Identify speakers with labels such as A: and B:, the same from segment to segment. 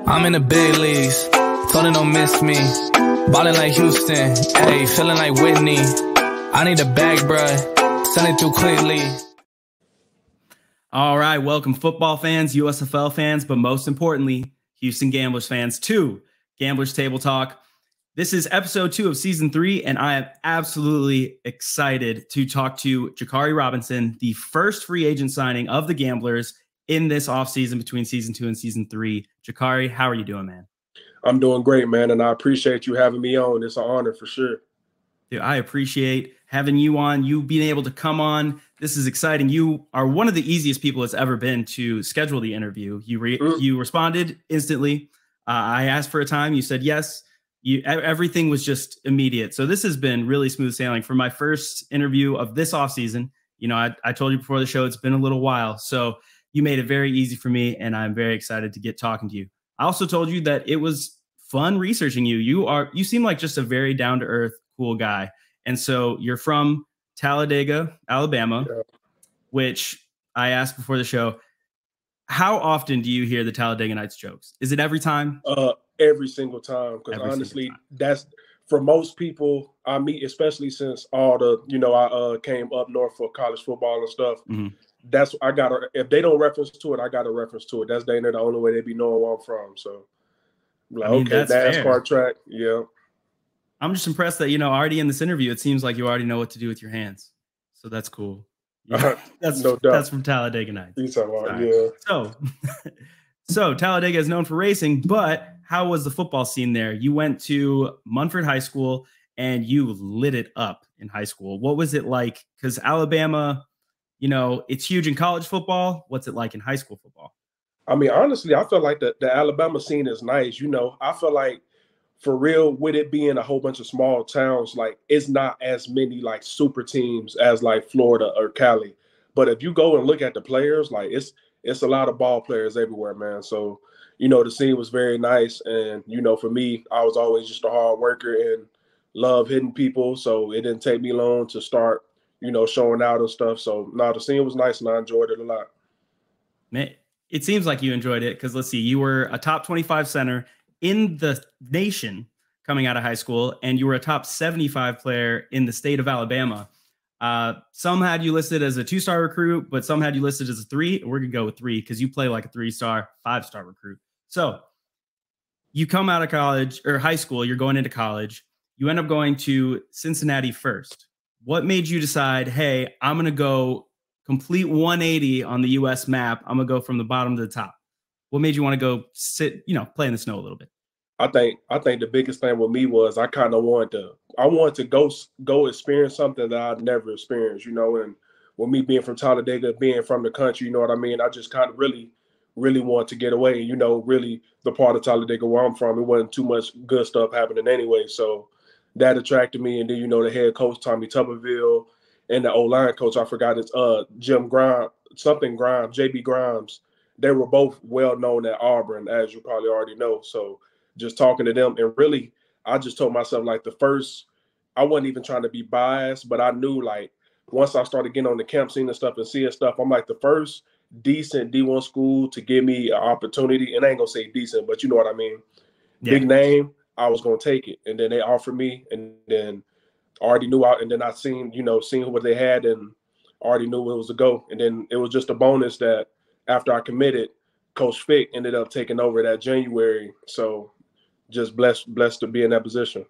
A: I'm in the big leagues, told them don't miss me. Ballin' like Houston, ayy, feeling like Whitney. I need a bag, bruh, send it through quickly.
B: All right, welcome football fans, USFL fans, but most importantly, Houston Gamblers fans to Gamblers Table Talk. This is episode 2 of season 3, and I am absolutely excited to talk to Jakari Robinson, the first free agent signing of the Gamblers in this offseason between season 2 and season 3. Jakari, how are you doing, man?
C: I'm doing great, man, and I appreciate you having me on. It's an honor for sure.
B: Dude, I appreciate having you on, you being able to come on. This is exciting. You are one of the easiest people it's ever been to schedule the interview. You responded instantly. I asked for a time. You said yes. Everything was just immediate. So this has been really smooth sailing. For my first interview of this offseason, you know, I told you before the show, it's been a little while. So you made it very easy for me, and I'm very excited to get talking to you. I also told you that it was fun researching you. You seem like just a very down-to-earth, cool guy. And so you're from Talladega, Alabama, which I asked before the show, how often do you hear the Talladega Nights jokes? Is it every time?
C: Every single time, because honestly, that's for most people I meet, especially since all the, I came up north for college football and stuff.
B: Mm-hmm.
C: That's if they don't reference to it, I got a reference to it. That's the only way they be knowing where I'm from. So, that's NASCAR track, yeah.
B: I'm just impressed that, already in this interview, it seems like you already know what to do with your hands. So that's cool. Yeah, that's no doubt. That's from Talladega Nights. Yeah. So Talladega is known for racing, but how was the football scene there? You went to Munford High School and you lit it up in high school. What was it like? Because Alabama, it's huge in college football. What's it like in high school football?
C: I mean, honestly, I feel like the Alabama scene is nice. I feel like for real, with it being a whole bunch of small towns, like it's not as many like super teams as like Florida or Cali. But if you go and look at the players, like it's a lot of ball players everywhere, man. So, the scene was very nice. And, for me, I was always just a hard worker and love hitting people. So it didn't take me long to start, showing out and stuff. So, the scene was nice and I enjoyed it a lot.
B: Man, it seems like you enjoyed it because, let's see, you were a top 25 center in the nation coming out of high school, and you were a top 75 player in the state of Alabama. Some had you listed as a 2-star recruit, but some had you listed as a 3. We're going to go with 3 because you play like a 3-star, 5-star recruit. So you come out of college or high school, you're going into college. You end up going to Cincinnati first. What made you decide, hey, I'm going to go complete 180 on the U.S. map. I'm going to go from the bottom to the top. What made you want to go sit, play in the snow a little bit?
C: I think the biggest thing with me was I kind of wanted to go experience something that I'd never experienced, and with me being from Talladega, being from the country, you know what I mean? I just kind of really, really wanted to get away, really the part of Talladega where I'm from, it wasn't too much good stuff happening anyway. So that attracted me. And then, the head coach, Tommy Tuberville, and the O-line coach, I forgot it's Jim Grimes, JB Grimes. They were both well known at Auburn, as you probably already know. So just talking to them, and really, I just told myself, like, I wasn't even trying to be biased, but I knew, like, once I started getting on the camp scene and stuff and seeing stuff, I'm like, the first decent D1 school to give me an opportunity, and I ain't gonna say decent, but you know what I mean, big name, I was gonna take it. And then they offered me, and then I already knew and then I seen what they had, and already knew it was a go. And then it was just a bonus that after I committed, Coach Fick ended up taking over that January. So just blessed to be in that position.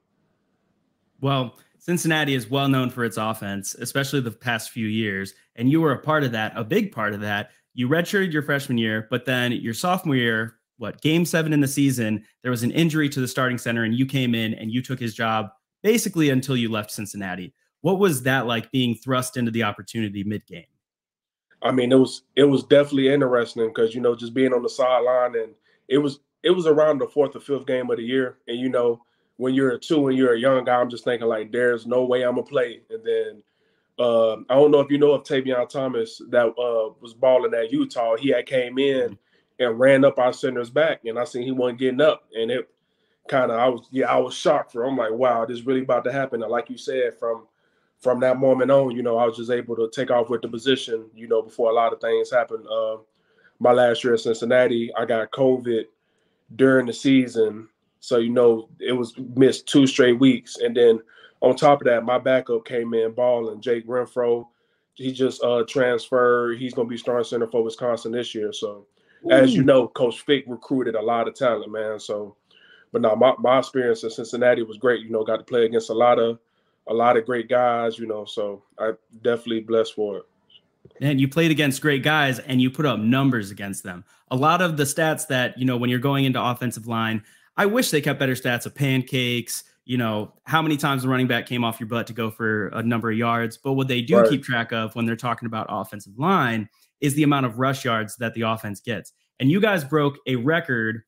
B: Well, Cincinnati is well known for its offense, especially the past few years. And you were a part of that, a big part of that. You redshirted your freshman year, but then your sophomore year, game 7 in the season, there was an injury to the starting center, and you came in and you took his job basically until you left Cincinnati. What was that like, being thrust into the opportunity mid-game?
C: I mean, it was definitely interesting because, just being on the sideline, and it was around the 4th or 5th game of the year. And, when you're a 2 and you're a young guy, I'm just thinking, like, there's no way I'm going to play. And then I don't know if you know of Tavion Thomas that was balling at Utah. He had came in and ran up our center's back, and I seen he wasn't getting up. And it kind of, I was shocked I'm like, wow, this is really about to happen. And like you said, from that moment on, I was just able to take off with the position, before a lot of things happened. My last year in Cincinnati, I got COVID, during the season. So, it was missed 2 straight weeks. And then on top of that, my backup came in balling, Jake Renfro. He just transferred. He's going to be starting center for Wisconsin this year. So, as you know, Coach Fick recruited a lot of talent, man. So, but no, my experience in Cincinnati was great. Got to play against a lot of great guys, so I definitely blessed for it.
B: And you played against great guys and you put up numbers against them. A lot of the stats that, when you're going into offensive line, I wish they kept better stats of pancakes, how many times the running back came off your butt to go for a number of yards. But what they do keep track of when they're talking about offensive line is the amount of rush yards that the offense gets. And you guys broke a record,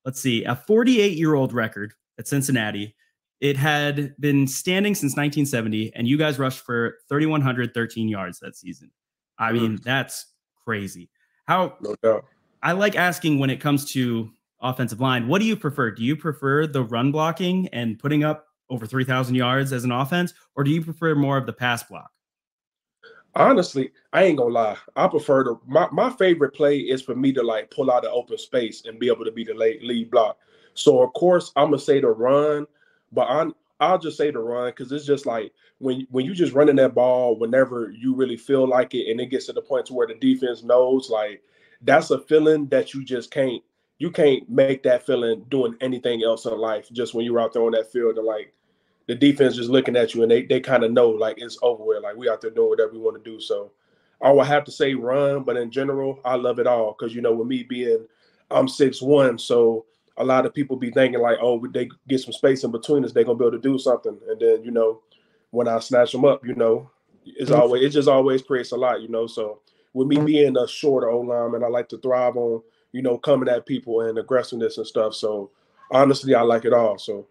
B: a 48-year-old record at Cincinnati. It had been standing since 1970, and you guys rushed for 3,113 yards that season. I mean, that's crazy. No
C: doubt.
B: I like asking when it comes to offensive line, what do you prefer? Do you prefer the run blocking and putting up over 3,000 yards as an offense, or do you prefer more of the pass block?
C: Honestly, I ain't gonna lie. I prefer my favorite play is for me to pull out an open space and be able to be the lead block. So of course I'm gonna say the run, but I'll just say the run because it's just like when you just running that ball whenever you really feel like it, and it gets to the point to where the defense knows, that's a feeling that you can't make that feeling doing anything else in life. Just when you're out there on that field and the defense just looking at you and they kind of know it's over with. We out there doing whatever we want to do. So I would have to say run, but in general, I love it all because with me being I'm 6'1", so a lot of people be thinking oh, they get some space in between us, they're gonna be able to do something. And then when I snatch them up, it just always creates a lot, So with me being a shorter O lineman, I like to thrive on coming at people and aggressiveness and stuff. So honestly, I like it all. So.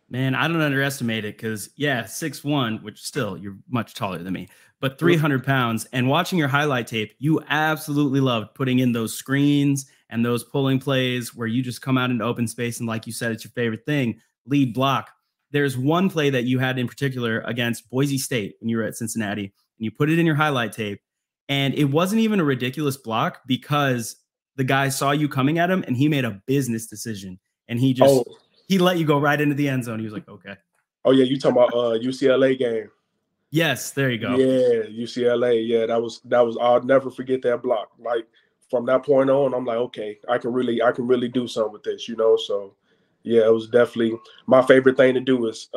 B: Man, I don't underestimate it because, 6'1", which still you're much taller than me, but 300 pounds. And watching your highlight tape, you absolutely loved putting in those screens and those pulling plays where you just come out into open space. And like you said, it's your favorite thing, lead block. There's one play that you had in particular against Boise State when you were at Cincinnati, and you put it in your highlight tape. And it wasn't even a ridiculous block because the guy saw you coming at him and he made a business decision. And he just... He let you go right into the end zone. He was like, okay.
C: Oh, yeah. You talking about UCLA game.
B: Yes, there you go.
C: Yeah, UCLA. Yeah, that was I'll never forget that block. From that point on, I'm like, okay, I can really do something with this, So yeah, it was definitely my favorite thing to do is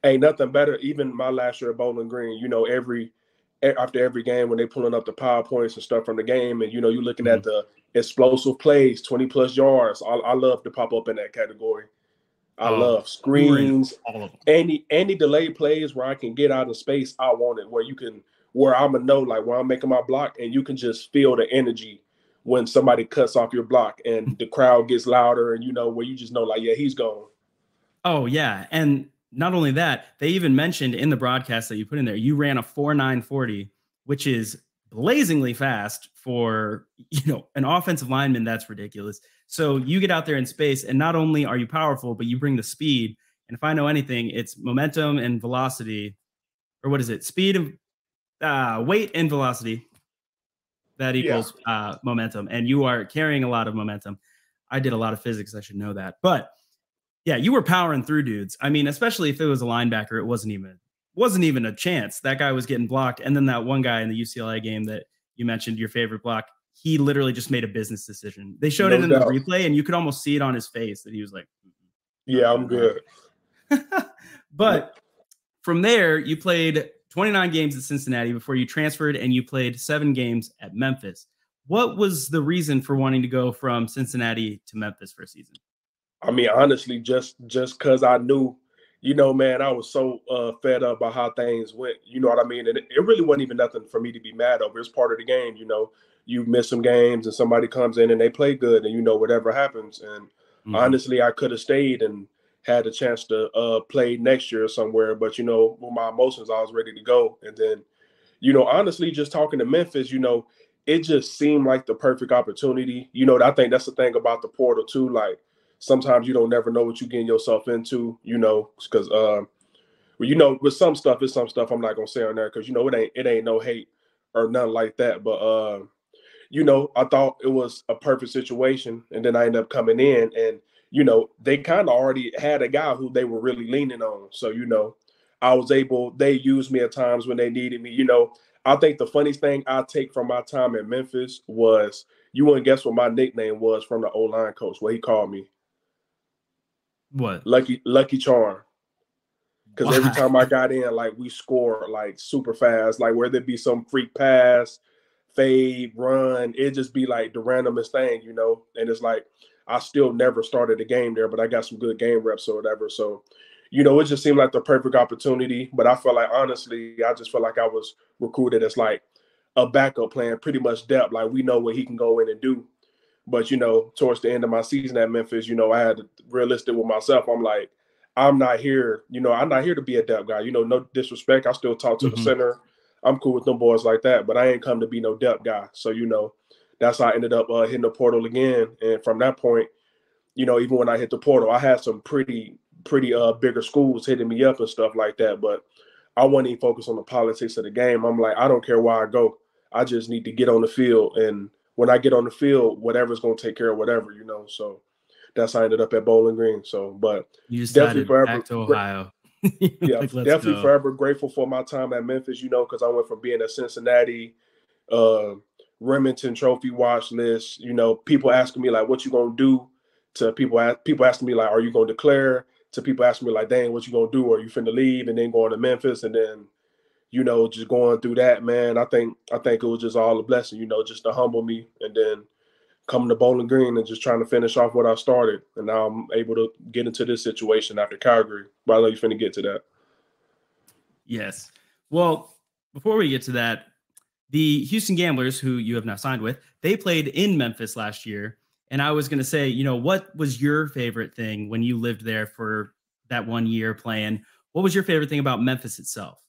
C: ain't nothing better. Even my last year at Bowling Green, after every game when they pulling up the PowerPoints and stuff from the game, and you're looking at the explosive plays, 20+ yards. I love to pop up in that category. I love screens,
B: all of them.
C: Any delayed plays where I can get out of space, I want it. Where I'm gonna know where I'm making my block, and you can just feel the energy when somebody cuts off your block and the crowd gets louder, and where you just know yeah, he's gone.
B: Oh yeah, and not only that, they even mentioned in the broadcast that you put in there, you ran a 4.940, which is blazingly fast for an offensive lineman. That's ridiculous. So you get out there in space, and not only are you powerful, but you bring the speed. And if I know anything, it's momentum and velocity, or what is it? Speed and weight and velocity. That equals momentum, and you are carrying a lot of momentum. I did a lot of physics. I should know that, but yeah, you were powering through dudes. I mean, especially if it was a linebacker, it wasn't even a chance. That guy was getting blocked, and then that one guy in the UCLA game that you mentioned, your favorite block, he literally just made a business decision. They showed it in the replay, and you could almost see it on his face that he was like,
C: yeah, I'm good.
B: But from there, you played 29 games at Cincinnati before you transferred, and you played 7 games at Memphis. What was the reason for wanting to go from Cincinnati to Memphis for a season?
C: I mean, honestly, just because I knew, man, I was so fed up by how things went. You know what I mean? And it really wasn't even nothing for me to be mad over. It's part of the game, You miss some games and somebody comes in and they play good, and whatever happens. And honestly, I could have stayed and had a chance to play next year somewhere. But, with my emotions, I was ready to go. And then, honestly, just talking to Memphis, it just seemed like the perfect opportunity. I think that's the thing about the portal too. Sometimes you don't never know what you're getting yourself into, because, with some stuff, it's some stuff I'm not going to say on there because, it ain't no hate or nothing like that. But, I thought it was a perfect situation. And then I ended up coming in and, they kind of already had a guy who they were really leaning on. So, they used me at times when they needed me. I think the funniest thing I take from my time in Memphis was, you wouldn't guess what my nickname was from the O-line coach, what he called me.
B: What?
C: Lucky Charm. Because every
B: Why?
C: time I got in, like, we scored, like, super fast. Like, whether it be some freak pass, fade, run, it just be, like, the randomest thing, And it's like, I still never started a game there, but I got some good game reps or whatever. So, it just seemed like the perfect opportunity. But I felt like, honestly, I just felt like I was recruited as, like, a backup plan, pretty much depth. Like, we know what he can go in and do. But, towards the end of my season at Memphis, I had to realistic with myself. I'm like, I'm not here to be a depth guy. No disrespect. I still talk to the center. I'm cool with them boys like that, but I ain't come to be no depth guy. So, that's how I ended up hitting the portal again. And from that point, even when I hit the portal, I had some pretty bigger schools hitting me up and stuff like that. But I wasn't even focused on the politics of the game. I'm like, I don't care where I go. I just need to get on the field. And when I get on the field, whatever's going to take care of whatever, So that's how I ended up at Bowling Green. So, but
B: You
C: definitely forever
B: back to Ohio.
C: Yeah,
B: like,
C: definitely go. Forever grateful for my time at Memphis, because I went from being a Cincinnati, Remington Trophy watch list, people asking me like, what you gonna do, to people asking me like, are you gonna declare, to people asking me like, dang, what you gonna do, are you finna leave, and then going to Memphis, and then just going through that, man. I think it was just all a blessing, just to humble me, and then coming to Bowling Green and just trying to finish off what I started. And now I'm able to get into this situation after Calgary. But I know you're finna get to that.
B: Yes. Well, before we get to that, the Houston Gamblers, who you have now signed with, they played in Memphis last year. And I was going to say, what was your favorite thing when you lived there for that 1 year playing? What was your favorite thing about Memphis itself?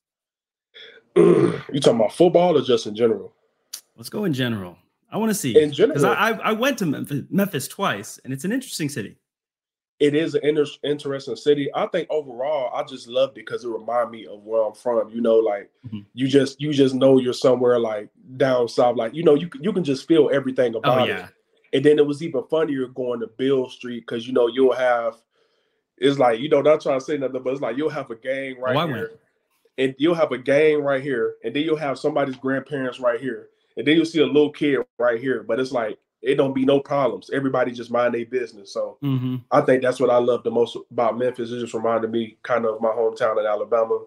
C: You talking about football or just in general?
B: Let's go in general. I want to see.
C: In general.
B: Because I went to Memphis twice, and it's an interesting city.
C: It is an interesting city. I think overall, I just loved it because it reminded me of where I'm from. Like you just know you're somewhere like down south. Like, you can just feel everything about it. And then it was even funnier going to Beale Street because, you'll have, it's like, not trying to say nothing, but it's like you'll have a gang right here. And you'll have a gang right here. And then you'll have somebody's grandparents right here. And then you'll see a little kid right here. But it's like, it don't be no problems. Everybody just mind their business. So I think that's what I love the most about Memphis. It just reminded me kind of my hometown in Alabama.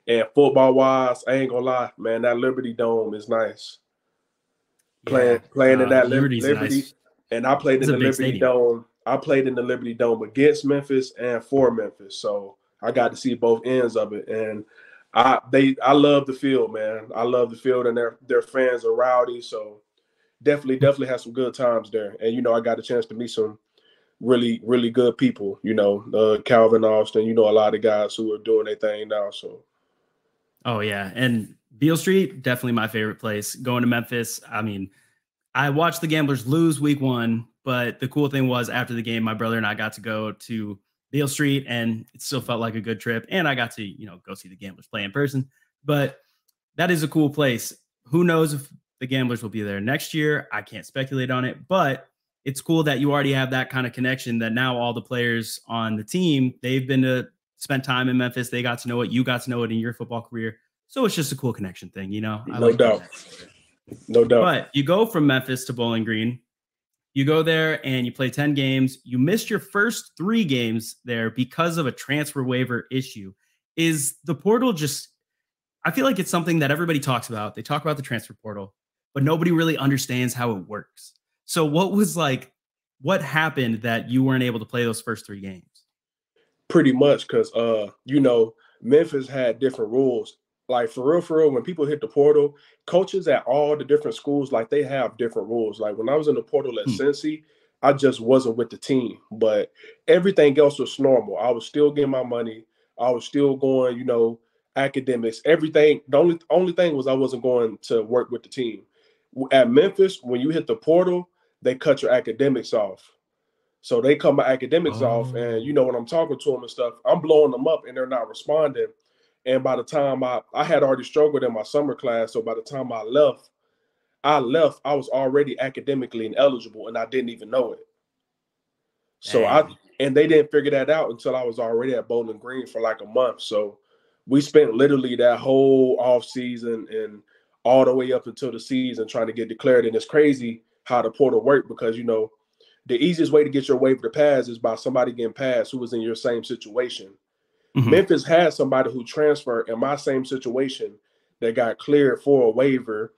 C: And football-wise, I ain't going to lie, man, that Liberty Dome is nice. Playing in that Liberty. Nice. And I played in the Liberty Dome. I played in the Liberty Dome against Memphis and for Memphis. So I got to see both ends of it. And I love the field, man. I love the field, and their fans are rowdy. So definitely had some good times there. And, I got a chance to meet some really, really good people, Calvin Austin, a lot of guys who are doing their thing now. So.
B: Oh, yeah. And Beale Street, definitely my favorite place. Going to Memphis, I mean, I watched the Gamblers lose week 1, but the cool thing was after the game, my brother and I got to go to Beale Street, and it still felt like a good trip. And I got to, go see the Gamblers play in person. But that is a cool place. Who knows if the Gamblers will be there next year? I can't speculate on it, but it's cool that you already have that kind of connection, that now all the players on the team, they've been to spend time in Memphis. They got to know it. You got to know it in your football career. So it's just a cool connection thing,
C: No doubt.
B: But you go from Memphis to Bowling Green. You go there and you play 10 games. You missed your first 3 games there because of a transfer waiver issue. Is the portal just, I feel like it's something that everybody talks about. They talk about the transfer portal, but nobody really understands how it works. So what happened that you weren't able to play those first 3 games?
C: Pretty much because, Memphis had different rules. Like, for real, when people hit the portal, coaches at all the different schools, like, they have different rules. Like, when I was in the portal at Cincy, I just wasn't with the team. But everything else was normal. I was still getting my money. I was still going, academics, everything. The only thing was I wasn't going to work with the team. At Memphis, when you hit the portal, they cut your academics off. So they cut my academics off, and when I'm talking to them and stuff, I'm blowing them up and they're not responding. And by the time I had already struggled in my summer class, so by the time I left, I left, I was already academically ineligible, and I didn't even know it. So and they didn't figure that out until I was already at Bowling Green for like a month. So we spent literally that whole off season and all the way up until the season trying to get declared. And it's crazy how the portal worked because, you know, the easiest way to get your waiver to pass is by somebody getting passed who was in your same situation. Mm-hmm. Memphis had somebody who transferred in my same situation that got cleared for a waiver.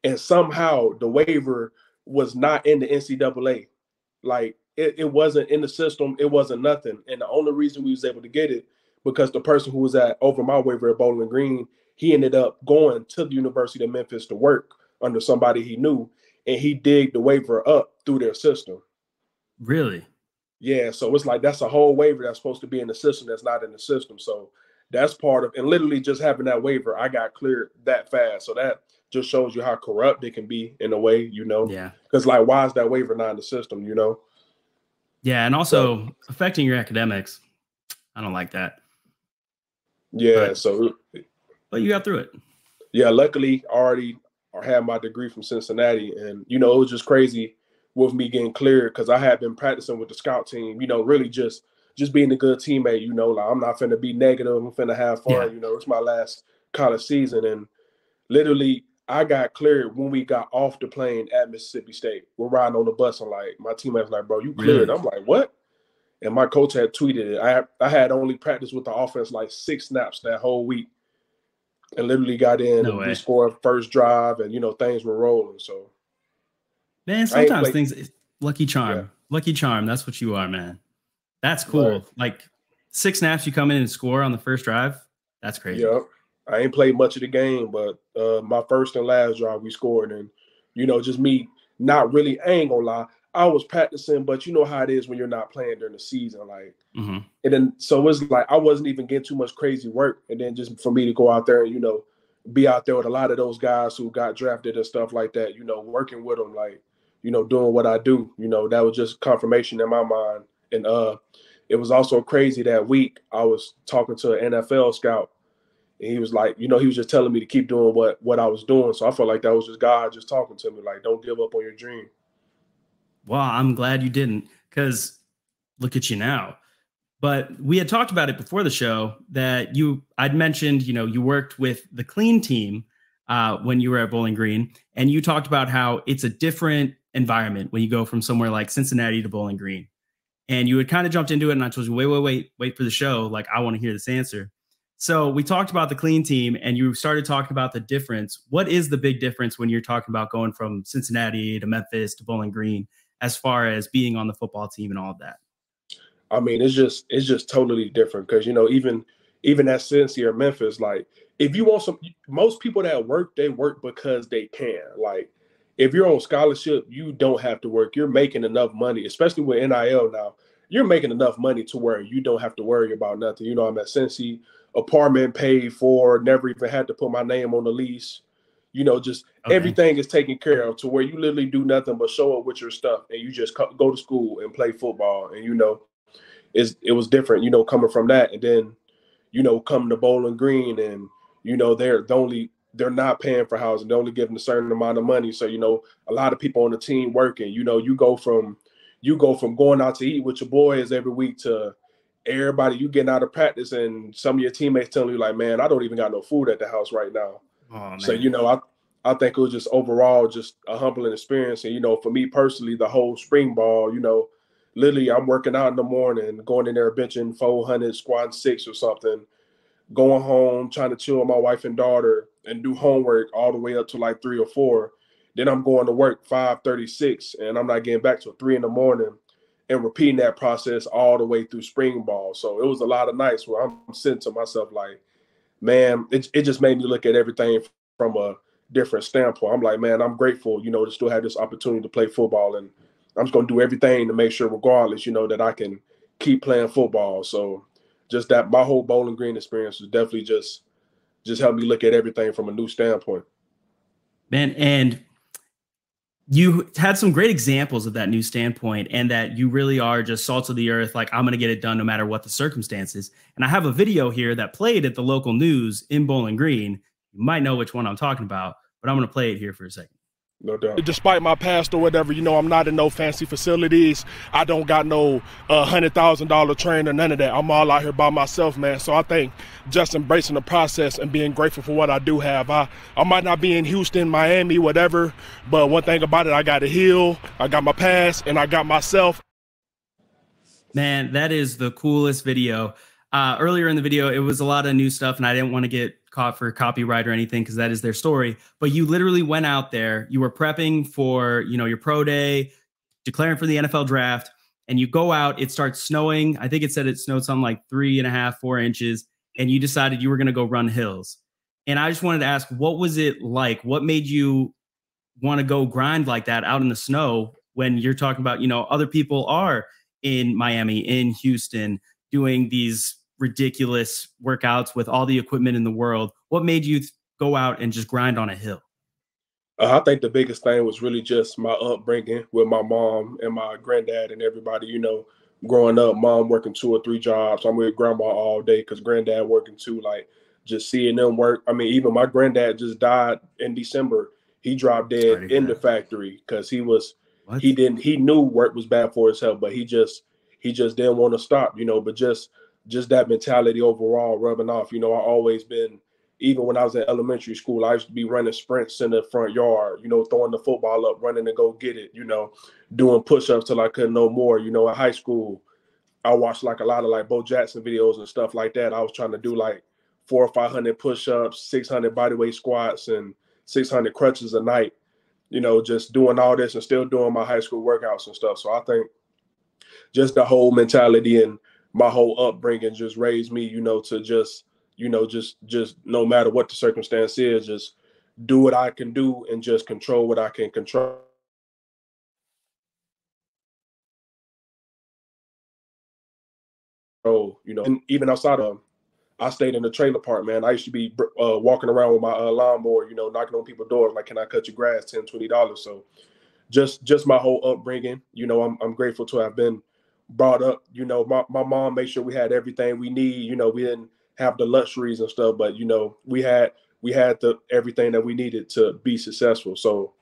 C: And somehow the waiver was not in the NCAA. Like, it wasn't in the system. It wasn't nothing. And the only reason we was able to get it because the person who was over my waiver at Bowling Green, he ended up going to the University of Memphis to work under somebody he knew, and he digged the waiver up through their system.
B: Really?
C: Yeah. So it's like that's a whole waiver that's supposed to be in the system that's not in the system. So that's part of, and literally just having that waiver, I got cleared that fast. So that just shows you how corrupt it can be in a way, you know?
B: Yeah.
C: Because like, why is that waiver not in the system, you know?
B: Yeah, and also affecting your academics. I don't like that.
C: Yeah,
B: but you got through it.
C: Yeah, luckily I already had my degree from Cincinnati, and you know, it was just crazy with me getting cleared because I had been practicing with the scout team, you know, really just being a good teammate, you know, like I'm not finna be negative, I'm finna have fun, you know, it's my last college season, and literally I got cleared when we got off the plane at Mississippi State. We're riding on the bus, and like my teammate was like, "Bro, you cleared?" Really? I'm like, "What?" And my coach had tweeted it. I had only practiced with the offense like 6 snaps that whole week, and literally got in and we scored first drive, and you know things were rolling. So,
B: man, sometimes things lucky charm, lucky charm. That's what you are, man. That's cool. Right. Like 6 snaps, you come in and score on the first drive. That's crazy.
C: Yeah. I ain't played much of the game, but my first and last drive we scored, and you know, just me not really. I ain't gonna lie, I was practicing, but you know how it is when you're not playing during the season, like. Mm-hmm. And then so it's like I wasn't even getting too much crazy work, and then just for me to go out there and you know be out there with a lot of those guys who got drafted and stuff like that, you know, working with them, like you know, doing what I do, you know, that was just confirmation in my mind. And it was also crazy that week I was talking to an NFL scout. And he was like, you know, he was just telling me to keep doing what I was doing. So I felt like that was just God just talking to me, like, don't give up on your dream.
B: Well, I'm glad you didn't, because look at you now. But we had talked about it before the show that I'd mentioned, you know, you worked with the clean team when you were at Bowling Green, and you talked about how it's a different environment when you go from somewhere like Cincinnati to Bowling Green. And you had kind of jumped into it, and I told you, wait for the show. Like, I want to hear this answer. So we talked about the clean team, and you started talking about the difference. What is the big difference when you're talking about going from Cincinnati to Memphis to Bowling Green as far as being on the football team and all of that?
C: I mean, it's just totally different because, you know, even at Cincy or Memphis, like if you want most people that work, they work because they can. Like if you're on scholarship, you don't have to work. You're making enough money, especially with NIL now. You're making enough money to where you don't have to worry about nothing. You know, I'm at Cincy, apartment paid for, never even had to put my name on the lease. You know, just everything is taken care of to where you literally do nothing but show up with your stuff and you just go to school and play football. And, you know, it was different, you know, coming from that. And then, you know, coming to Bowling Green and, you know, they're not paying for housing. They're only giving a certain amount of money. So, you know, a lot of people on the team working, you know, you go from going out to eat with your boys every week to everybody, you getting out of practice and some of your teammates telling you like, man, I don't even got no food at the house right now. Oh, so, you know, I think it was just overall just a humbling experience. And, you know, for me personally, the whole spring ball, you know, literally I'm working out in the morning, going in there benching 400, squatting 6 or something, going home, trying to chill with my wife and daughter and do homework all the way up to like 3 or 4. Then I'm going to work 5:36 and I'm not getting back till 3 in the morning and repeating that process all the way through spring ball. So it was a lot of nights where I'm sitting to myself like, man, it just made me look at everything from a different standpoint. I'm like, man, I'm grateful, you know, to still have this opportunity to play football. And I'm just going to do everything to make sure regardless, you know, that I can keep playing football. So just that my whole Bowling Green experience was definitely just helped me look at everything from a new standpoint.
B: Man, and you had some great examples of that new standpoint and that you really are just salt of the earth. Like, I'm going to get it done no matter what the circumstances. And I have a video here that played at the local news in Bowling Green. You might know which one I'm talking about, but I'm going to play it here for a second.
C: No doubt.
D: Despite my past or whatever, I'm not in no fancy facilities. I don't got no $100,000 trainer, none of that. I'm all out here by myself, man. So I think just embracing the process and being grateful for what I do have. I might not be in Houston, Miami, whatever, but one thing about it, I got to heal. I got my past, and I got myself.
B: Man, that is the coolest video. Earlier in the video, it was a lot of new stuff, and I didn't want to get caught for copyright or anything because that is their story. But you literally went out there, you were prepping for, your pro day, declaring for the NFL draft, and you go out, it starts snowing. I think it said it snowed something like 3.5, 4 inches, and you decided you were going to go run hills. And I just wanted to ask, what was it like? What made you want to go grind like that out in the snow when you're talking about, other people are in Miami, in Houston, doing these ridiculous workouts with all the equipment in the world? What made you go out and just grind on a hill?
C: I think the biggest thing was really just my upbringing with my mom and my granddad and everybody, growing up, mom working 2 or 3 jobs. I'm with grandma all day because granddad working too, like just seeing them work. I mean, even my granddad just died in December. He dropped dead in the factory because he knew work was bad for his health, but he just didn't want to stop, but just that mentality overall rubbing off. I always been, even when I was in elementary school, I used to be running sprints in the front yard, throwing the football up, running to go get it, doing push-ups till I couldn't no more. In high school, I watched like a lot of like Bo Jackson videos and stuff like that. I was trying to do like 400 or 500 push-ups, 600 bodyweight squats, and 600 crunches a night, just doing all this and still doing my high school workouts and stuff. So I think just the whole mentality and my whole upbringing just raised me, to just no matter what the circumstance is, just do what I can do and just control what I can control. And even outside of, I stayed in the trailer park, man. I used to be walking around with my lawnmower, knocking on people's doors, like, can I cut your grass, $10, $20? So just my whole upbringing, I'm grateful to have been brought up. My mom made sure we had everything we need. We didn't have the luxuries and stuff, but we had everything that we needed to be successful. So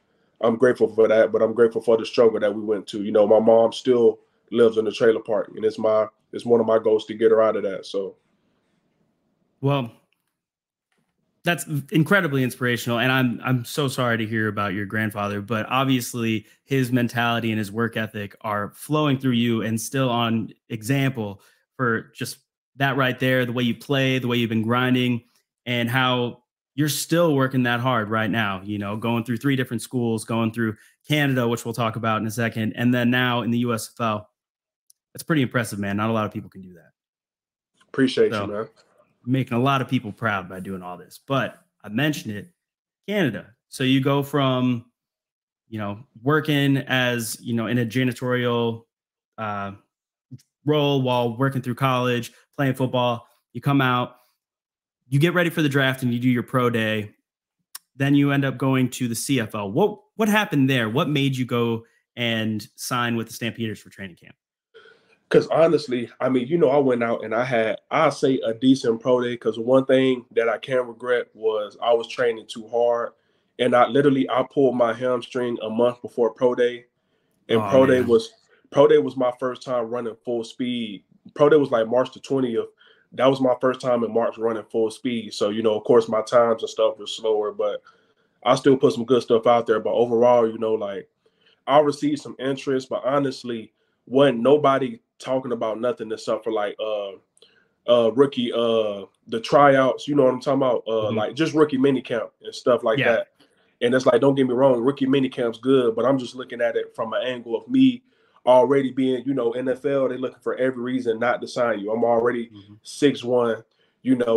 C: I'm grateful for that, but I'm grateful for the struggle that we went to. My mom still lives in the trailer park, and it's one of my goals to get her out of that. So,
B: well, that's incredibly inspirational, and I'm so sorry to hear about your grandfather, but obviously his mentality and his work ethic are flowing through you and still on example for just that right there, the way you play, the way you've been grinding, and how you're still working that hard right now, going through 3 different schools, going through Canada, which we'll talk about in a second, and then now in the USFL. That's pretty impressive, man. Not a lot of people can do that.
C: Appreciate you, man.
B: Making a lot of people proud by doing all this. But I mentioned it, Canada. So you go from, working as, in a janitorial role while working through college, playing football. You come out, you get ready for the draft, and you do your pro day. Then you end up going to the CFL. What happened there? What made you go and sign with the Stampeders for training camp?
C: Because honestly, I mean, I went out and I'd say a decent pro day, because one thing that I can't regret was I was training too hard. And I pulled my hamstring a month before pro day. And pro day was my first time running full speed. Pro day was like March the 20th. That was my first time in March running full speed. So, of course, my times and stuff were slower, but I still put some good stuff out there. But overall, I received some interest, but honestly, wasn't nobody talking about nothing except for like rookie the tryouts, you know what I'm talking about? Like just rookie mini camp and stuff like that. And it's like, don't get me wrong, rookie mini camp's good, but I'm just looking at it from an angle of me already being, NFL, they're looking for every reason not to sign you. I'm already 6'1",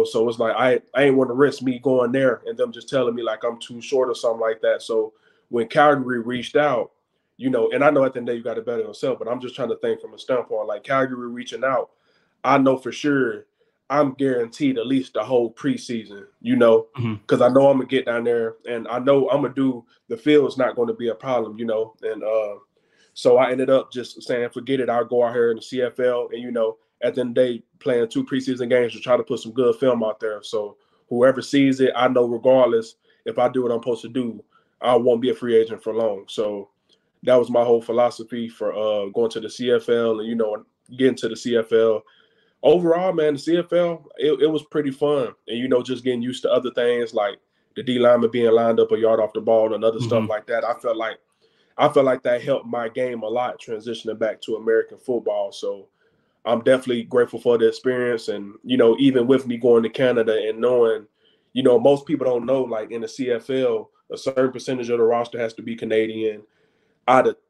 C: so it's like I ain't want to risk me going there and them just telling me like I'm too short or something like that. So when Calgary reached out, and I know at the end of the day you got to bet on yourself, but I'm just trying to think from a standpoint, like Calgary reaching out, I know for sure I'm guaranteed at least the whole preseason, because I know I'm going to get down there and I know I'm going to do, the field's not going to be a problem, and so I ended up just saying, forget it, I'll go out here in the CFL and, at the end of the day, playing 2 preseason games to try to put some good film out there. So whoever sees it, I know regardless if I do what I'm supposed to do, I won't be a free agent for long. So that was my whole philosophy for going to the CFL and, you know, getting to the CFL. Overall, man, the CFL, it was pretty fun. And, you know, just getting used to other things like the D lineman being lined up a yard off the ball and other stuff like that. I felt like that helped my game a lot transitioning back to American football. So I'm definitely grateful for the experience. And, you know, even with me going to Canada and knowing, you know, most people don't know, like in the CFL, a certain percentage of the roster has to be Canadian.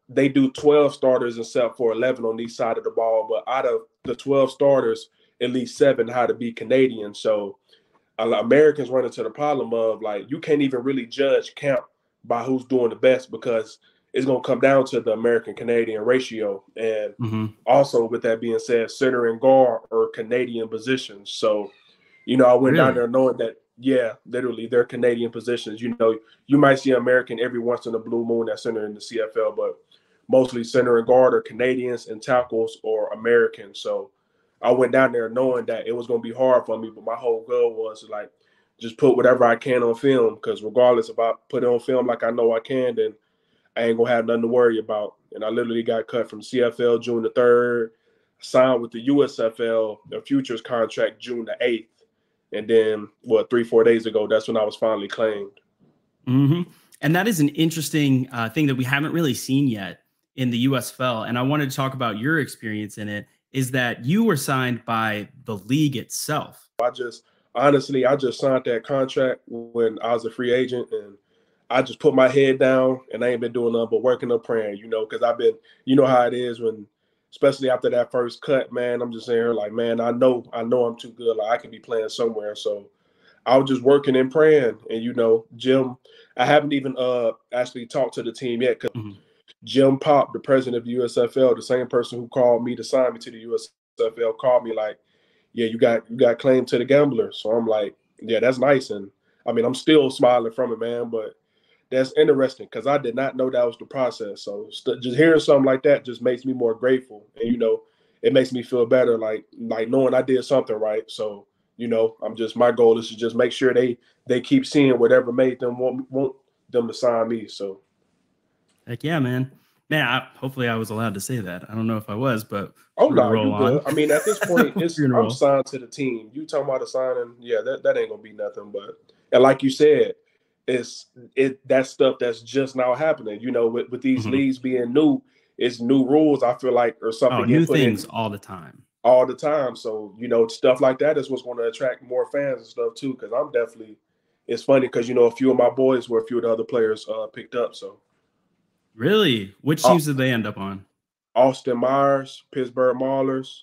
C: They do 12 starters except for 11 on each side of the ball, but out of the 12 starters, at least 7 had to be Canadian. So Americans run into the problem of, like, you can't even really judge camp by who's doing the best because it's going to come down to the American-Canadian ratio. And also, with that being said, center and guard are Canadian positions. So, you know, I went down there knowing that, yeah, literally, they're Canadian positions. You know, you might see American every once in a blue moon at center in the CFL, but mostly center and guard are Canadians and tackles or Americans. So I went down there knowing that it was going to be hard for me, but my whole goal was to, like, just put whatever I can on film, because regardless if I put it on film like I know I can, then I ain't going to have nothing to worry about. And I literally got cut from CFL June the 3rd, signed with the USFL, a futures contract June the 8th. And then, 3-4 days ago, that's when I was finally claimed.
B: And that is an interesting thing that we haven't really seen yet in the USFL. And I wanted to talk about your experience in it, is that you were signed by the league itself.
C: I just signed that contract when I was a free agent, and I just put my head down, and I ain't been doing nothing but working up praying, you know, because I've been, you know how it is when, especially after that first cut, man, I'm just saying, like, man, I know I'm too good. Like, I could be playing somewhere. So I was just working and praying. And, you know, Jim, I haven't even actually talked to the team yet, because Jim Pop, the president of the USFL, the same person who called me to sign me to the USFL, called me like, yeah, you got claimed to the Gambler. So I'm like, yeah, that's nice. And I mean, I'm still smiling from it, man, but that's interesting because I did not know that was the process. So just hearing something like that just makes me more grateful. And, you know, it makes me feel better, like knowing I did something right. So, you know, my goal is to just make sure they keep seeing whatever made them want them to sign me. So.
B: Heck yeah, man. Man, hopefully I was allowed to say that. I don't know if I was, but
C: oh no, you good. I mean, at this point, I'm signed to the team. You talking about the signing? Yeah, that ain't gonna be nothing. But, and like you said, that stuff that's just now happening. You know, with these leagues being new, it's new rules. I feel like, or something.
B: New things all the time.
C: All the time. So, you know, stuff like that is what's going to attract more fans and stuff too. Because it's funny because, you know, a few of my boys were a few of the other players picked up. So.
B: Really? Which teams did they end up on?
C: Austin Myers, Pittsburgh Maulers.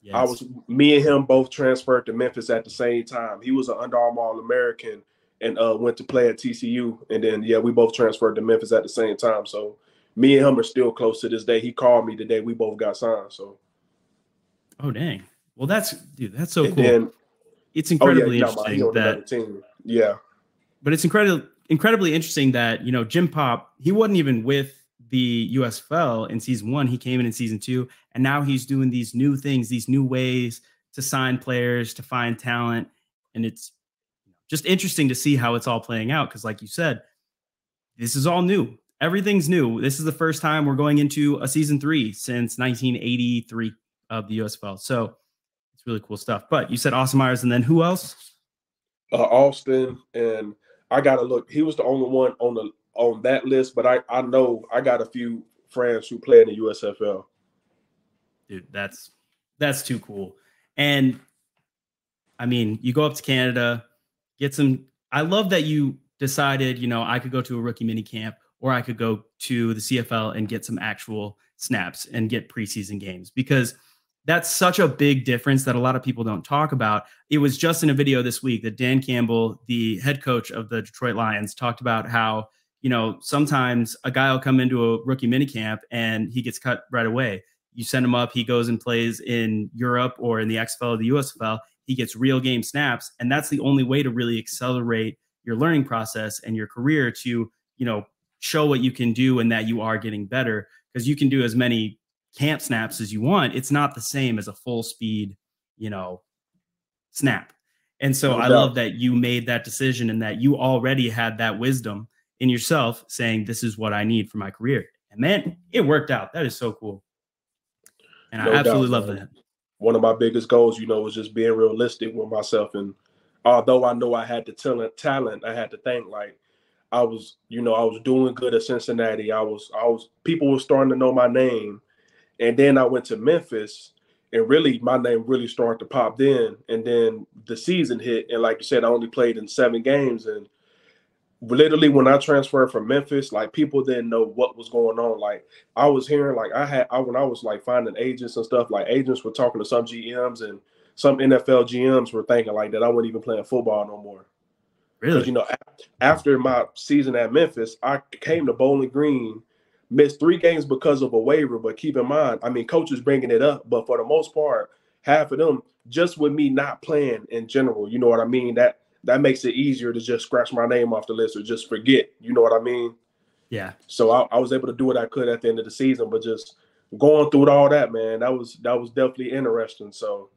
B: Yes.
C: Me and him both transferred to Memphis at the same time. He was an Under Armour All-American and went to play at TCU. And then, yeah, we both transferred to Memphis at the same time. So me and him are still close to this day. He called me today. We both got signed. So.
B: Oh, dang. Well, that's so cool. Then, it's incredibly interesting that.
C: Yeah.
B: But it's incredibly interesting that, you know, Jim Pop, he wasn't even with the USFL in season 1. He came in season 2, and now he's doing these new things, these new ways to sign players, to find talent. And it's just interesting to see how it's all playing out. Because like you said, this is all new. Everything's new. This is the first time we're going into a season 3 since 1983 of the USFL. So it's really cool stuff. But you said Austin Myers, and then who else?
C: Austin, and I gotta look. He was the only one on that list, but I know I got a few friends who play in the USFL.
B: Dude, that's too cool. And I mean, you go up to Canada, get some. I love that you decided, you know, I could go to a rookie mini camp, or I could go to the CFL and get some actual snaps and get preseason games, because that's such a big difference that a lot of people don't talk about. It was just in a video this week that Dan Campbell, the head coach of the Detroit Lions, talked about how, you know, sometimes a guy will come into a rookie minicamp and he gets cut right away. You send him up, he goes and plays in Europe or in the XFL or the USFL. He gets real game snaps. And that's the only way to really accelerate your learning process and your career, to, you know, show what you can do and that you are getting better, because you can do as many camp snaps as you want. It's not the same as a full speed, you know, snap. And so I love that you made that decision and that you already had that wisdom in yourself saying, this is what I need for my career. And man, it worked out. That is so cool. And I absolutely love that.
C: One of my biggest goals, was just being realistic with myself. And although I know I had the talent, I had to think like I was doing good at Cincinnati. People were starting to know my name. And then I went to Memphis, and really my name really started to pop then. And then the season hit, and like you said, I only played in 7 games. And literally when I transferred from Memphis, like people didn't know what was going on. Like I was hearing, like when I was like finding agents and stuff, like agents were talking to some GMs, and some NFL GMs were thinking like that I wasn't even playing football no more.
B: Really?
C: Because after my season at Memphis, I came to Bowling Green, missed 3 games because of a waiver. But keep in mind, I mean, coaches bringing it up, but for the most part, half of them just with me not playing in general. You know what I mean? That makes it easier to just scratch my name off the list or just forget. You know what I mean?
B: Yeah.
C: So I was able to do what I could at the end of the season, but just going through all that, man, that was definitely interesting. So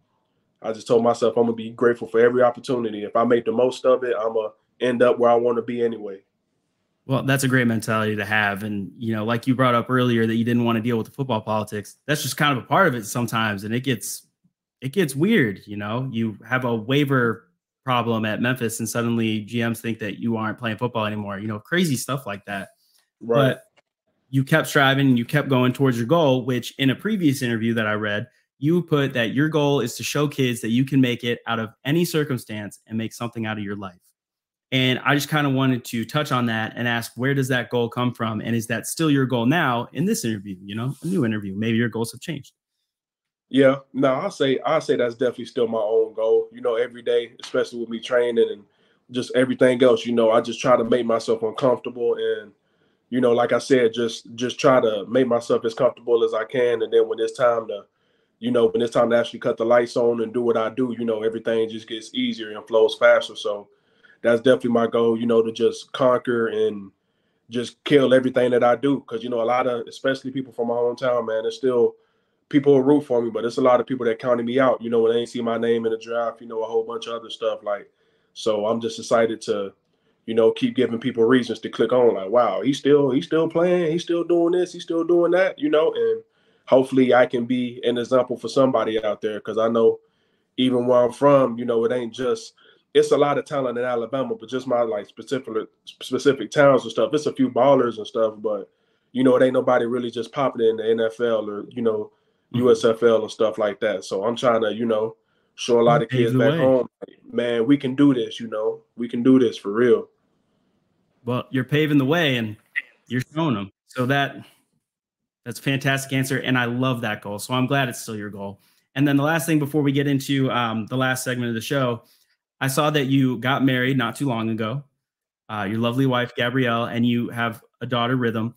C: I just told myself I'm gonna be grateful for every opportunity. If I make the most of it, I'm gonna end up where I want to be anyway.
B: Well, that's a great mentality to have. And, like you brought up earlier that you didn't want to deal with the football politics. That's just kind of a part of it sometimes. And it gets weird. You have a waiver problem at Memphis and suddenly GMs think that you aren't playing football anymore, crazy stuff like that.
C: Right.
B: But you kept striving and you kept going towards your goal, which in a previous interview that I read, you put that your goal is to show kids that you can make it out of any circumstance and make something out of your life. And I just kind of wanted to touch on that and ask, where does that goal come from? And is that still your goal now in this interview, a new interview? Maybe your goals have changed.
C: Yeah, no, I say that's definitely still my own goal. Every day, especially with me training and just everything else, I just try to make myself uncomfortable. And, like I said, just try to make myself as comfortable as I can. And then when it's time to actually cut the lights on and do what I do, everything just gets easier and flows faster. So that's definitely my goal, to just conquer and just kill everything that I do. Because, a lot of, especially people from my hometown, man, there's still people will root for me, but it's a lot of people that counted me out, when they ain't see my name in the draft, a whole bunch of other stuff. Like, so I'm just excited to, keep giving people reasons to click on, like, wow, he's still playing, he's still doing this, he's still doing that, and hopefully I can be an example for somebody out there. Cause I know even where I'm from, it ain't just, it's a lot of talent in Alabama, but just my like specific towns and stuff. It's a few ballers and stuff, but it ain't nobody really just popping in the NFL or, USFL and stuff like that. So I'm trying to, show a lot of kids back home, like, man, we can do this, we can do this for real.
B: Well, you're paving the way and you're showing them. So that's a fantastic answer. And I love that goal. So I'm glad it's still your goal. And then the last thing before we get into the last segment of the show, I saw that you got married not too long ago. Your lovely wife, Gabrielle, and you have a daughter, Rhythm.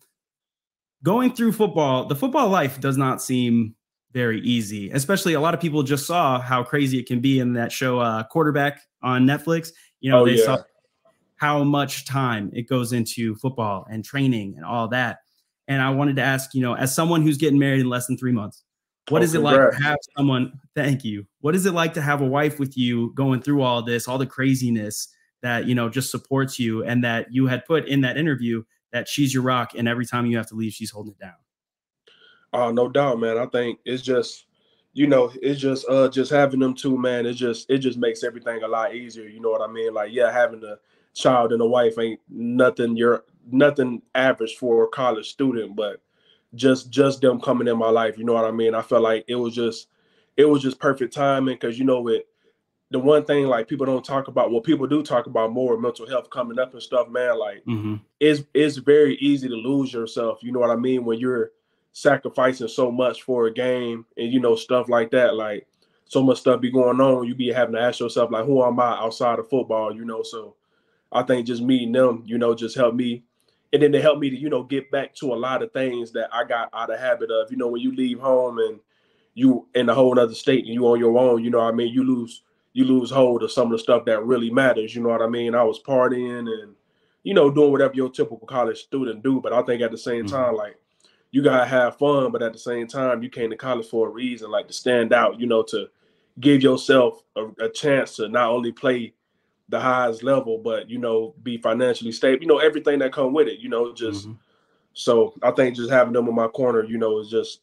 B: Going through football, the football life does not seem very easy, especially a lot of people just saw how crazy it can be in that show, Quarterback on Netflix. They saw how much time it goes into football and training and all that. And I wanted to ask, as someone who's getting married in less than 3 months, what is it like to have someone? Thank you. What is it like to have a wife with you going through all this, all the craziness that, just supports you, and that you had put in that interview that she's your rock, and every time you have to leave, she's holding it down?
C: Oh, no doubt, man. I think it's just, just having them two, man. It just makes everything a lot easier. You know what I mean? Like, yeah, having a child and a wife ain't nothing average for a college student, but just them coming in my life, you know what I mean? I felt like it was just perfect timing. Because with the one thing like people don't talk about, well, people do talk about more mental health coming up and stuff, man. Like, it's very easy to lose yourself, you know what I mean, when you're sacrificing so much for a game and stuff like that. Like, so much stuff be going on, you be having to ask yourself, like, who am I outside of football? So I think just meeting them, just helped me. And then they helped me to, get back to a lot of things that I got out of habit of. When you leave home and you in a whole other state and you on your own, you lose hold of some of the stuff that really matters. You know what I mean? I was partying and, doing whatever your typical college student do. But I think at the same time, like, you got to have fun. But at the same time, you came to college for a reason, like to stand out, to give yourself a chance to not only play the highest level, but, you know, be financially stable, you know, everything that come with it, you know, just so I think just having them in my corner, you know, is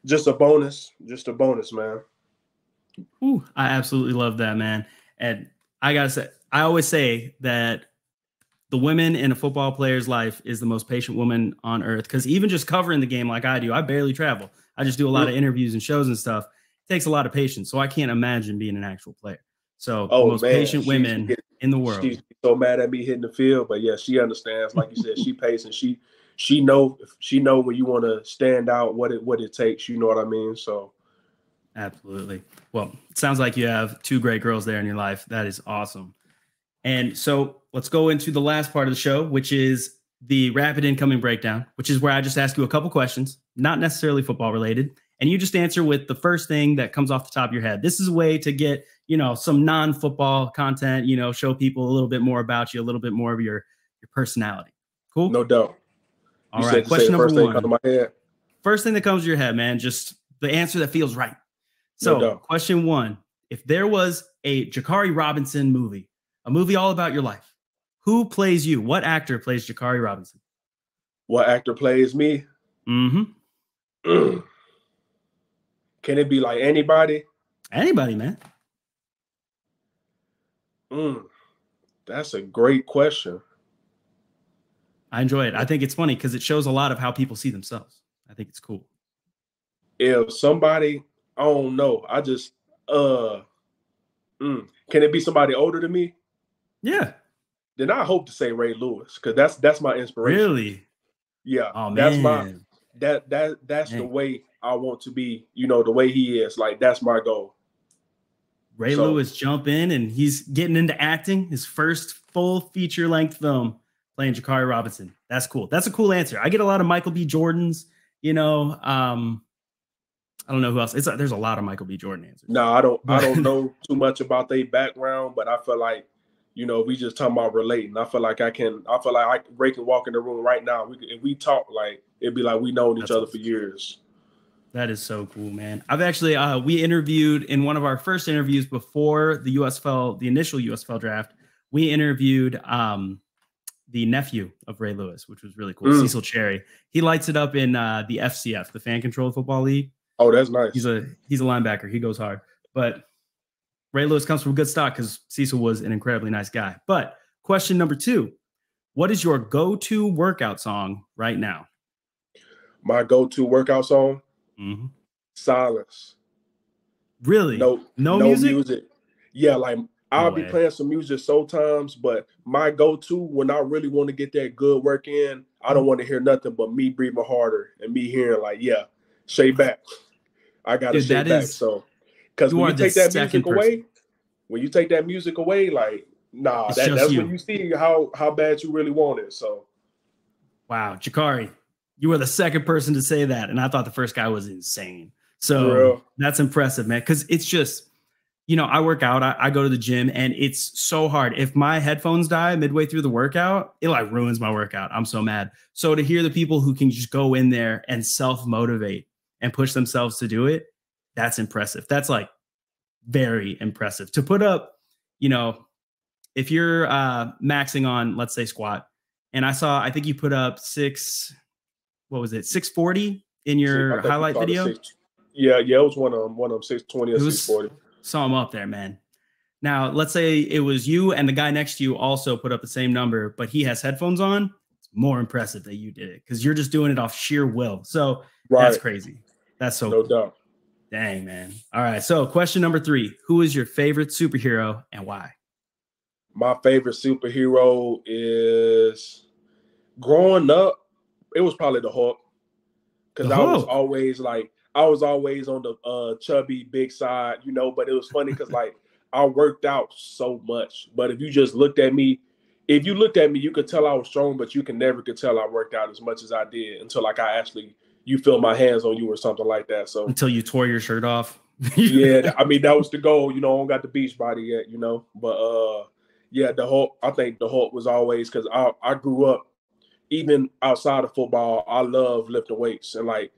C: just a bonus, man.
B: Ooh, I absolutely love that, man. And I gotta say, I always say that the women in a football player's life is the most patient woman on earth. Because even just covering the game like I do, I barely travel. I just do a lot of interviews and shows and stuff. It takes a lot of patience. So I can't imagine being an actual player. So the most patient women in the world.
C: She's so mad at me hitting the field, but yeah, she understands. Like you said, she patient. She know when you want to stand out, what it takes. You know what I mean? So.
B: Absolutely. Well, it sounds like you have two great girls there in your life. That is awesome. And so let's go into the last part of the show, which is the rapid incoming breakdown, which is where I just ask you a couple questions, not necessarily football related. And you just answer with the first thing that comes off the top of your head. This is a way to get, you know, some non-football content, you know, show people a little bit more about you, a little bit more of your personality. Cool?
C: No doubt.
B: All right. Question number one.
C: Thing my head.
B: First thing that comes to your head, man, just the answer that feels right. So question one, if there was a Jakari Robinson movie, a movie all about your life, who plays you? What actor plays Jakari Robinson?
C: What actor plays me?
B: Mm-hmm.
C: Can it be like anybody?
B: Anybody, man.
C: That's a great question.
B: I enjoy it. I think it's funny because it shows a lot of how people see themselves. I think it's cool.
C: If somebody, I don't know. I just can it be somebody older than me?
B: Yeah.
C: Then I hope to say Ray Lewis, because that's my inspiration.
B: Really?
C: Yeah.
B: Oh,
C: that's
B: man.
C: That's the way I want to be, you know, the way he is. Like, that's my goal.
B: Ray Lewis jump in and he's getting into acting, his first full feature-length film playing Jakari Robinson. That's cool. That's a cool answer. I get a lot of Michael B. Jordans, you know. I don't know who else. There's a lot of Michael B. Jordan answers.
C: No, I don't know too much about their background, but I feel like, you know, we just talking about relating. I feel like Ray can walk in the room right now. If we talk, like, it'd be like we known each other for years.
B: That is so cool, man. I've actually, we interviewed in one of our first interviews before the USFL, the initial USFL draft, we interviewed the nephew of Ray Lewis, which was really cool, Cecil Cherry. He lights it up in the FCF, the Fan Controlled Football League.
C: Oh, that's nice.
B: He's a linebacker. He goes hard. But Ray Lewis comes from good stock because Cecil was an incredibly nice guy. But question number 2, what is your go-to workout song right now?
C: My go-to workout song? Silence.
B: Really?
C: No music. Yeah, like I'll be playing some music sometimes, but my go-to when I really want to get that good work in, I don't want to hear nothing but me breathing harder and me hearing like, yeah, shake back. I gotta shake back. So, because when you take that music away, like, nah, that's when you see how bad you really want it. So,
B: wow, Jakari, you were the second person to say that, and I thought the first guy was insane. So that's impressive, man. Because it's just, you know, I work out, I go to the gym, and it's so hard. If my headphones die midway through the workout, it like ruins my workout. I'm so mad. So to hear the people who can just go in there and self-motivate and push themselves to do it, that's impressive. That's like very impressive. To put up, you know, if you're maxing on, let's say, squat, and I think you put up 640 in your highlight video?
C: Yeah, it was one of them 620 or 640.
B: Saw him up there, man. Now, let's say it was you and the guy next to you also put up the same number, but he has headphones on. It's more impressive that you did it because you're just doing it off sheer will. So that's crazy. That's so
C: no doubt.
B: Dang, man. All right. So question number 3, who is your favorite superhero and why?
C: My favorite superhero is, growing up, it was probably the Hulk. Because I was always on the chubby big side, you know, but it was funny because like I worked out so much. But if you just looked at me, you could tell I was strong, but you never could tell I worked out as much as I did until like you feel my hands on you or something like that. So
B: until you tore your shirt off.
C: Yeah, I mean, that was the goal. You know, I don't got the beach body yet, you know. But yeah, the Hulk, I think the Hulk was always, because I grew up, even outside of football, I love lifting weights and like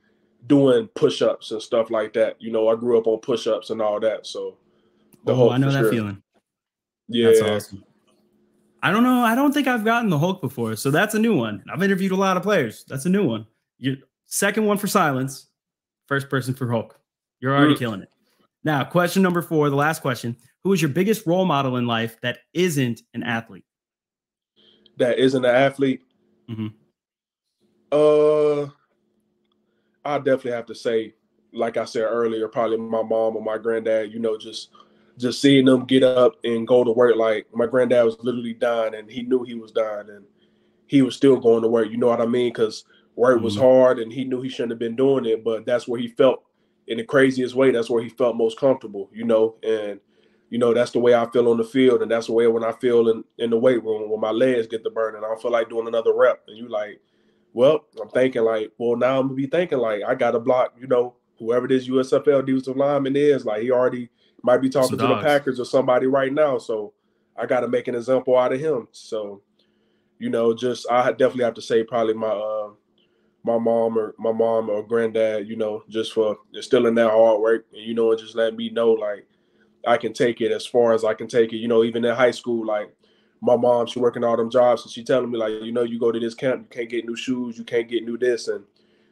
C: doing push-ups and stuff like that. You know, I grew up on push-ups and all that. So the Hulk,
B: I know
C: for
B: that
C: sure.
B: feeling.
C: Yeah.
B: That's awesome. I don't know. I don't think I've gotten the Hulk before. So that's a new one. I've interviewed a lot of players. That's a new one. Your second one for silence. First person for Hulk. You're already killing it. Now, question number 4, the last question. Who is your biggest role model in life that isn't an athlete?
C: That isn't an athlete? I definitely have to say, like I said earlier, probably my mom or my granddad, you know, just seeing them get up and go to work. Like my granddad was literally dying and he knew he was dying and he was still going to work. You know what I mean? Because work was hard and he knew he shouldn't have been doing it, but that's where he felt in the craziest way. That's where he felt most comfortable, you know, and, you know, that's the way I feel on the field. And that's the way when I feel in the weight room, when my legs get the burn and I don't feel like doing another rep. And you like, well, I'm thinking like, well, now I'm gonna be thinking like I got to block, you know, whoever this USFL defensive lineman is, like he already might be talking to the Packers or somebody right now. So I got to make an example out of him. So, you know, just I definitely have to say probably my mom or granddad, you know, just for instilling that hard work and, you know, and just letting me know like I can take it as far as I can take it. You know, even in high school, like my mom, she working all them jobs and she telling me like, you know, you go to this camp, you can't get new shoes, you can't get new this. And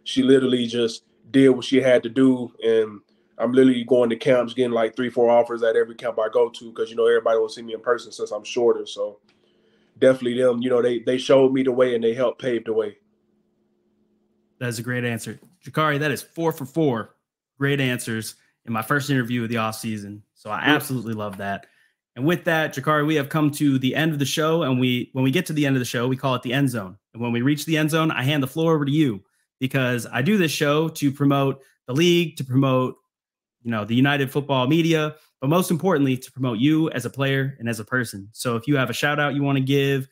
C: she literally just did what she had to do. And I'm literally going to camps, getting like 3-4 offers at every camp I go to because, you know, everybody will see me in person since I'm shorter. So definitely them, you know, they showed me the way and they helped pave the way.
B: That's a great answer. Jakari, that is 4 for 4 great answers in my first interview of the offseason. So I absolutely love that. And with that, Jakari, we have come to the end of the show. And when we get to the end of the show, we call it the end zone. And when we reach the end zone, I hand the floor over to you because I do this show to promote the league, to promote, you know, the United Football media, but most importantly, to promote you as a player and as a person. So if you have a shout out you want to give,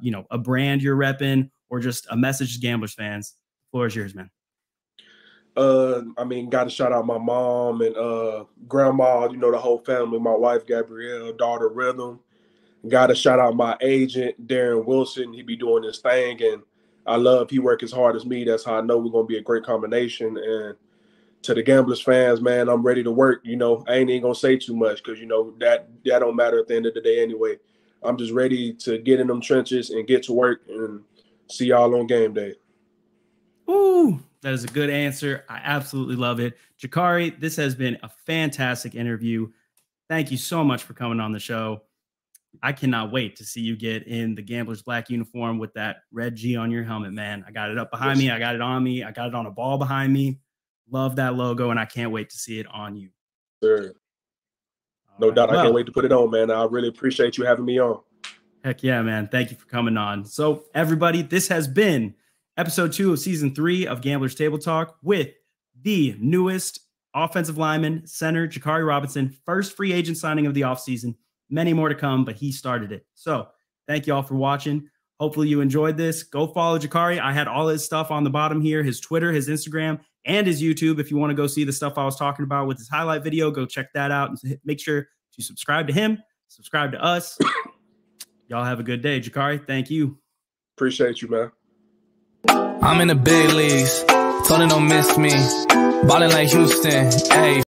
B: you know, a brand you're repping or just a message to Gamblers fans, the floor is yours, man.
C: I mean, got to shout out my mom and grandma, you know, the whole family, my wife, Gabrielle, daughter, Rhythm. Got to shout out my agent, Darren Wilson. He be doing this thing, and I love he work as hard as me. That's how I know we're going to be a great combination. And to the Gamblers fans, man, I'm ready to work. You know, I ain't even going to say too much because, you know, that don't matter at the end of the day anyway. I'm just ready to get in them trenches and get to work and see y'all on game day.
B: Ooh, that is a good answer. I absolutely love it. Jakari, this has been a fantastic interview. Thank you so much for coming on the show. I cannot wait to see you get in the Gamblers black uniform with that red G on your helmet, man. I got it up behind me. I got it on me. I got it on a ball behind me. Love that logo, and I can't wait to see it on you.
C: Sure. No doubt. I can't wait to put it on, man. I really appreciate you having me on.
B: Heck yeah, man. Thank you for coming on. So, everybody, this has been Episode 2 of Season 3 of Gamblers Table Talk with the newest offensive lineman, center, Jakari Robinson, first free agent signing of the offseason. Many more to come, but he started it. So thank you all for watching. Hopefully you enjoyed this. Go follow Jakari. I had all his stuff on the bottom here, his Twitter, his Instagram, and his YouTube. If you want to go see the stuff I was talking about with his highlight video, go check that out. And make sure to subscribe to him, subscribe to us. Y'all have a good day. Jakari, thank you.
C: Appreciate you, man.
A: I'm in the big leagues, told her don't miss me. Ballin' like Houston, ayy.